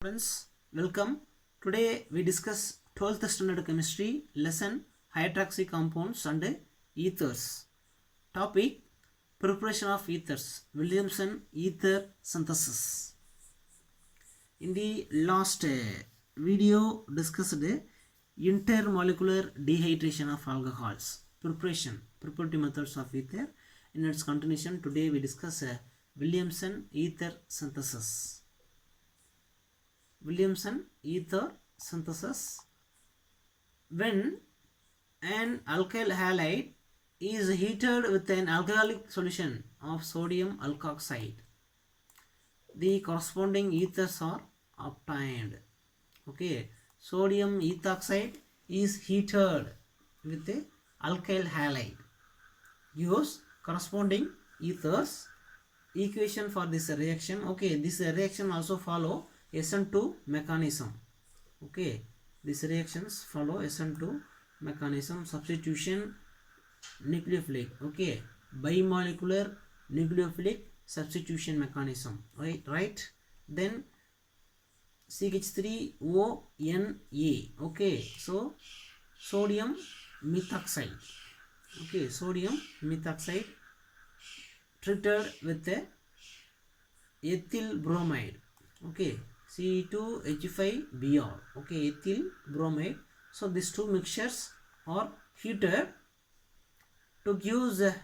Friends, welcome. Today we discuss 12th standard chemistry lesson hydroxy compounds and ethers. Topic: preparation of ethers. Williamson ether synthesis. In the last video discussed intermolecular dehydration of alcohols. Preparative methods of ether. In its continuation, today we discuss Williamson ether synthesis. Williamson ether synthesis. When an alkyl halide is heated with an alcoholic solution of sodium alkoxide, the corresponding ethers are obtained. Okay, sodium ethoxide is heated with a alkyl halide, gives corresponding ethers. Equation for this reaction. Okay, this reaction also follow SN2 mechanism. Okay, these reactions follow SN2 mechanism. Substitution nucleophilic. Okay, bimolecular nucleophilic substitution mechanism. Right. Then CH3ONA. Okay, so sodium methoxide. Okay, sodium methoxide treated with a ethyl bromide. Okay, C2H5Br. Okay, ethyl bromide. So these two mixtures are heated to give the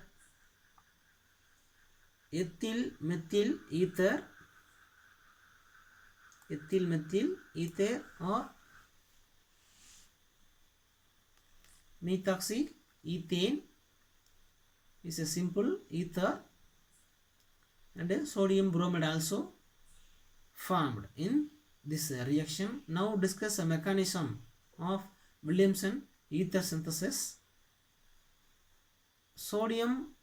ethyl methyl ether or methoxyethane is a simple ether, and sodium bromide also formed in this reaction. Now discuss a mechanism of Williamson ether synthesis. Sodium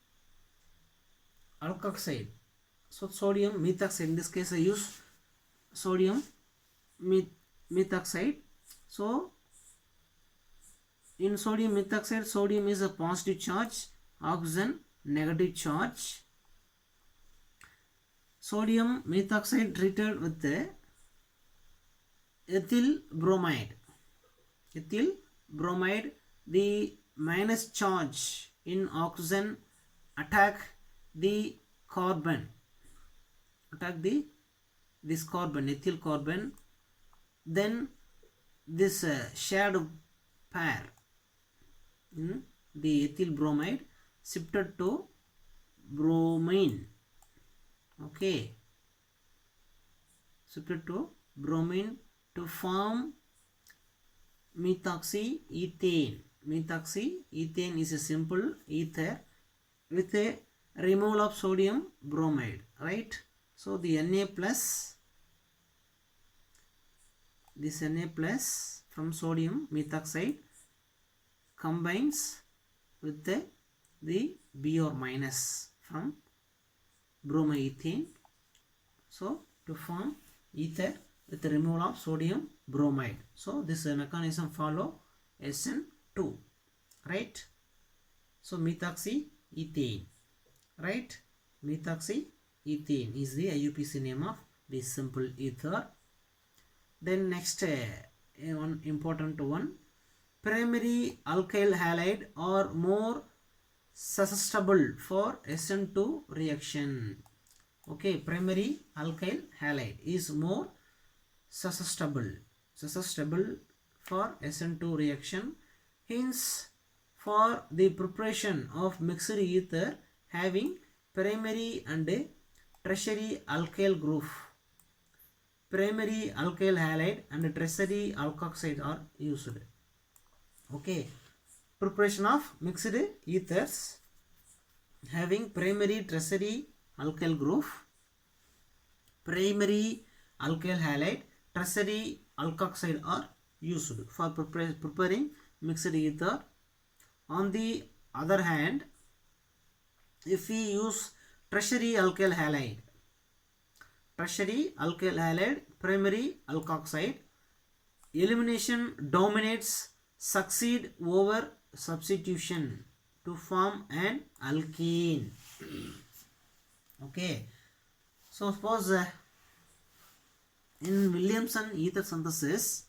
alkoxide. So sodium methoxide. In this case I use sodium methoxide. So in sodium methoxide, sodium is a positive charge, oxygen negative charge. Sodium methoxide treated with the ethyl bromide. The minus charge in oxygen attack the carbon. This carbon, ethyl carbon. Then this shared pair in the ethyl bromide shifted to bromine. Okay, shifted to bromine to form methoxyethane. Methoxyethane is a simple ether with a removal of sodium bromide, right? So the Na plus, this Na plus from sodium methoxide combines with the Br minus from bromethane, so to form ether with the removal of sodium bromide. So this mechanism follow SN2, right? So methoxyethane, right? Methoxyethane is the IUPAC name of this simple ether. Then next one important one, primary alkyl halide are more susceptible for SN2 reaction. Okay, primary alkyl halide is more susceptible for SN2 reaction. Hence, for the preparation of mixed ether having primary and tertiary alkyl group, primary alkyl halide and tertiary alkoxide are used. Okay, preparation of mixed ethers having primary tertiary alkyl group, primary alkyl halide, tertiary alkoxide are used for preparing mixed ether. On the other hand, if we use tertiary alkyl halide, primary alkoxide, elimination dominates, succeed over substitution to form an alkene. Okay, so suppose in Williamson ether synthesis,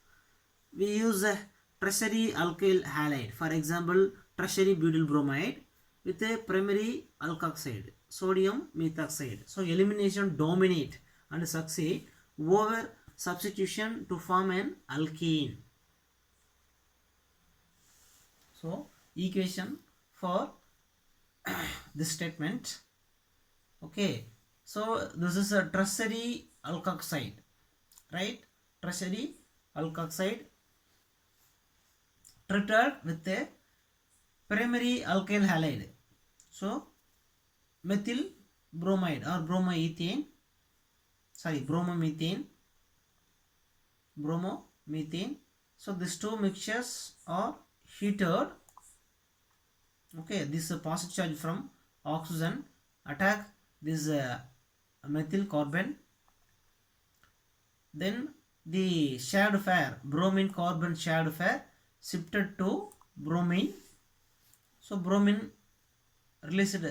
we use a tertiary alkyl halide. For example, tertiary butyl bromide with a primary alkoxide, sodium methoxide. So elimination dominate and succeed over substitution to form an alkene. So equation for this statement. Okay, so this is a tertiary alkoxide, right? Tertiary alkoxide treated with a primary alkyl halide. So methyl bromide or bromomethane, bromomethane. So these two mixtures are heated. Okay, this positive charge from oxygen attack this methyl carbon. Then the shared pair, bromine carbon shared pair, shifted to bromine. So bromine released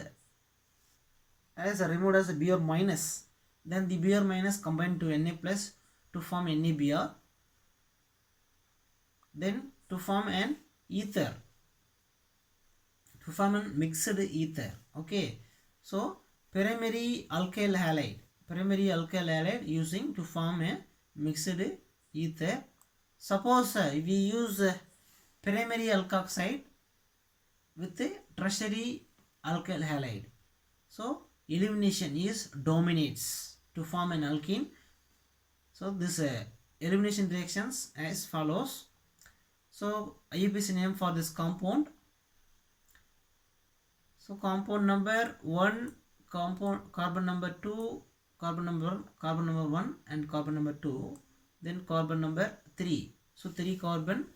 as removed as a Br minus. Then the Br minus combined to Na plus to form NaBr. Then to form an ether, to form a mixed ether. Okay, so primary alkyl halide using to form a mixed ether. Suppose we use primary alkoxide with a tertiary alkyl halide, so elimination is dominates to form an alkene. So this elimination reactions as follows. So IUPAC name for this compound. So compound number 1, carbon number 2, carbon number 1 and carbon number 2, then carbon number 3. So 3 carbon,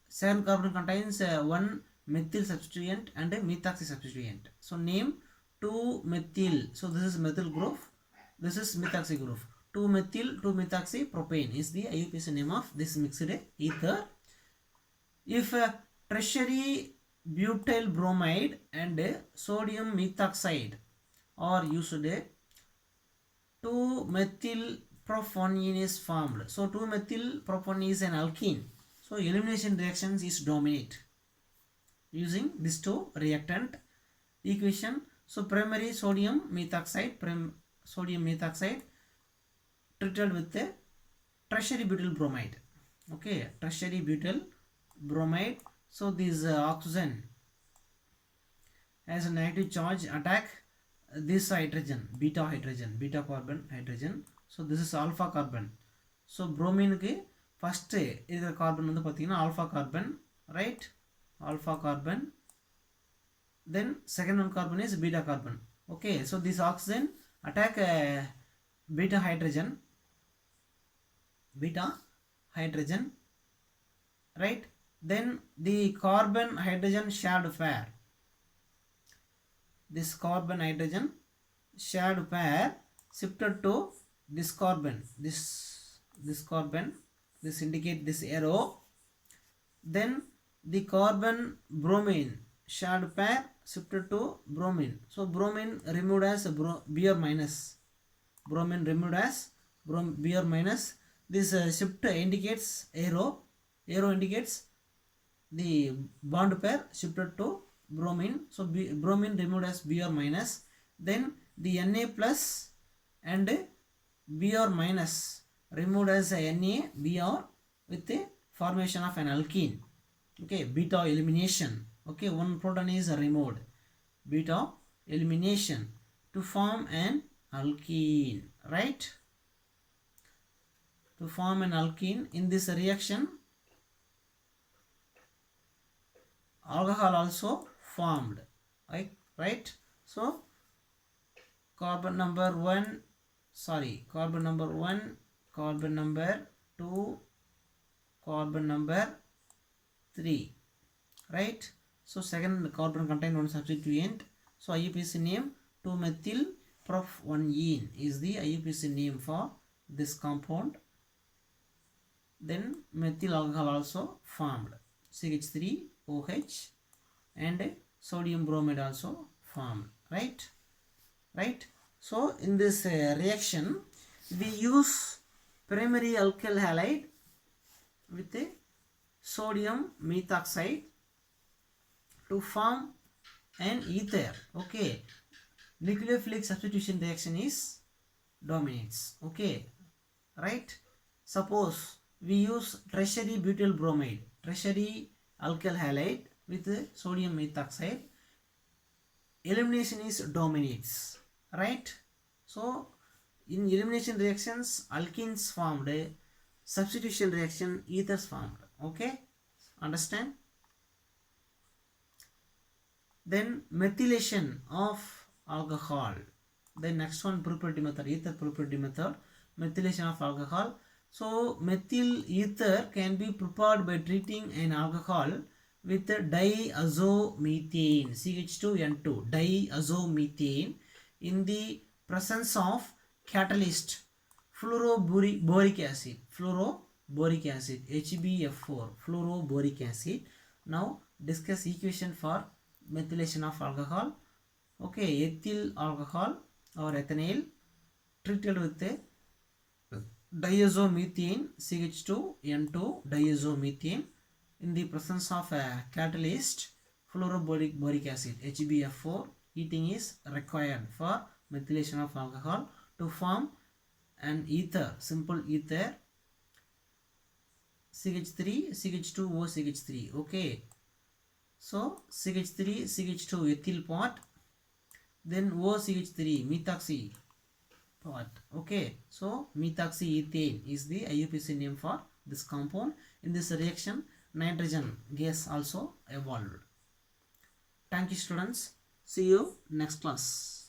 7 carbon contains 1 methyl substituent and a methoxy substituent. So name 2-methyl. So this is methyl group, this is methoxy group. 2-methyl 2-methoxy propane is the IUPAC name of this mixed ether. If tertiary butyl bromide and sodium methoxide are used, 2-methyl propanone is formed. So 2-methyl propanone is an alkene. So elimination reactions is dominate using these two reactant equation. So primary sodium methoxide treated with a tertiary butyl bromide. Okay, tertiary butyl bromide. So this oxygen has a negative charge attack this hydrogen, beta carbon hydrogen. So this is alpha carbon. So bromine ki first either carbon வந்து பாத்தீங்கன்னா alpha carbon, right? Alpha carbon. Then second one carbon is beta carbon. Okay, so this oxygen attack beta hydrogen, right? Then the carbon hydrogen shared pair, this carbon hydrogen shared pair shifted to this carbon, this carbon, this indicate this arrow. Then the carbon bromine shared pair shifted to bromine. So bromine removed as Br minus, bromine removed as Br minus. This shift indicates arrow indicates the bond pair shifted to bromine. So bromine removed as Br minus. Then the Na plus and Br minus removed as NaBr with the formation of an alkene. Okay, beta elimination. Okay, one proton is removed, beta elimination to form an alkene, right? To form an alkene. In this reaction, alcohol also formed, right? So carbon number 1, carbon number 1, carbon number 2, carbon number 3, right? So second carbon contain one substituent. So IUPAC name 2-methyl propanone is the IUPAC name for this compound. Then methyl alcohol also formed, CH3OH, and sodium bromide also formed, right? So in this reaction we use primary alkyl halide with a sodium methoxide to form an ether. Okay, nucleophilic substitution reaction is dominates. Okay, right? Suppose we use tertiary butyl bromide, tertiary alkyl halide with sodium methoxide, elimination is dominates, right? So in elimination reactions alkenes formed, substitution reaction ethers formed. Okay, understand? Then methylation of alcohol, then next one purity method, ether purity method, methylation of alcohol. So methyl ether can be prepared by treating an alcohol with diazomethane, CH2N2, diazomethane, in the presence of catalyst fluoroboric acid, HbF4, fluoroboric acid. Now discuss equation for methylation of alcohol. Okay, ethyl alcohol or ethanol treated with a diazomethane, CH2N2 diazomethane, in the presence of a catalyst fluoroboric acid, HbF4. Heating is required for methylation of alcohol to form an ether, simple ether, CH3 CH2O CH3. Okay, so CH3 CH2 ethyl part, then OCH3 methoxy part. Okay, so methoxyethane is the IUPAC name for this compound. In this reaction nitrogen gas also evolved. Thank you students, see you next class.